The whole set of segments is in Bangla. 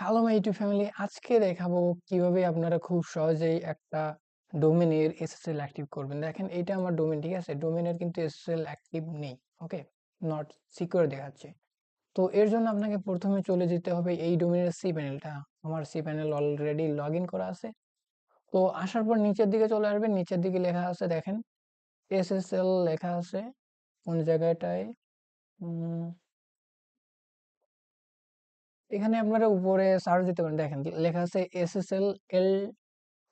হ্যালো মাই ইউটিউব ফ্যামিলি, আজকে দেখাবো কিভাবে আপনারা খুব সহজেই একটা ডোমেনের এসএসএল অ্যাক্টিভ করবেন। দেখেন এইটা আমার ডোমেন, ঠিক আছে? ডোমেনের কিন্তু এসএসএল অ্যাক্টিভ নেই। ওকে, নট সিকিউর দেখাচ্ছে। তো এর জন্য আপনাকে প্রথমে চলে যেতে হবে এই ডোমেনের সি প্যানেলটা। আমার cPanel already log in করা আছে। তো আসার পর নিচের দিকে চলে আসবেন, নিচের দিকে লেখা আছে দেখেন এসএসএল লেখা আছে কোন জায়গাটায়। উম, এখানে আপনারা উপরে সার্চ দিতে পারেন, দেখেন লেখা আছে এসএসএল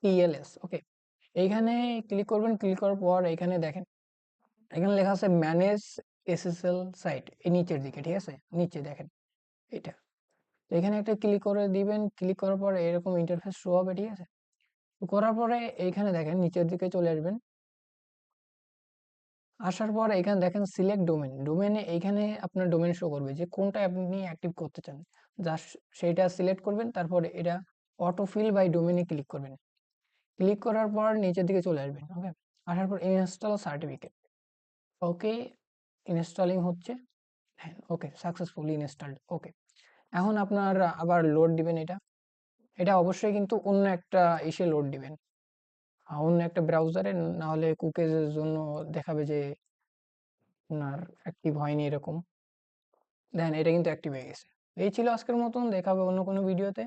টিএলএস। ওকে, এইখানে ক্লিক করবেন। ক্লিক করার পর এখানে দেখেন, এখানে লেখা আছে ম্যানেজ এসএসএল সাইট, এই নিচের দিকে, ঠিক আছে? নিচে দেখেন এটা। তো এখানে একটা ক্লিক করে দিবেন। ক্লিক করার পরে এরকম ইন্টারফেস শো হবে, ঠিক আছে? তো করার পরে এইখানে দেখেন নিচের দিকে চলে আসবেন। আসার পর এখানে দেখেন সিলেক্ট ডোমেন। ডোমেনে এইখানে আপনার ডোমেন শো করবে যে কোনটা আপনি অ্যাক্টিভ করতে চান। জাস্ট সেইটা সিলেক্ট করবেন, তারপরে এটা অটোফিল বাই ডোমেনে ক্লিক করবেন। ক্লিক করার পর নিচের দিকে চলে আসবেন। ওকে, আসার পর ইনস্টল সার্টিফিকেট। ওকে, ইনস্টলিং হচ্ছে। হ্যাঁ, ওকে, সাকসেসফুলি ইনস্টলড। ওকে, এখন আপনার আবার লোড দিবেন এটা। এটা অবশ্যই কিন্তু অন্য একটা ইসে লোড দিবেন, অন্য একটা ব্রাউজারে, না হলে কুকিজের জন্য দেখাবে যে আপনার অ্যাক্টিভ হয়নি এরকম। দেখেন এটা কিন্তু অ্যাক্টিভ হয়ে গেছে। এই ছিল আজকের মতন, দেখা হবে অন্য কোনো ভিডিওতে।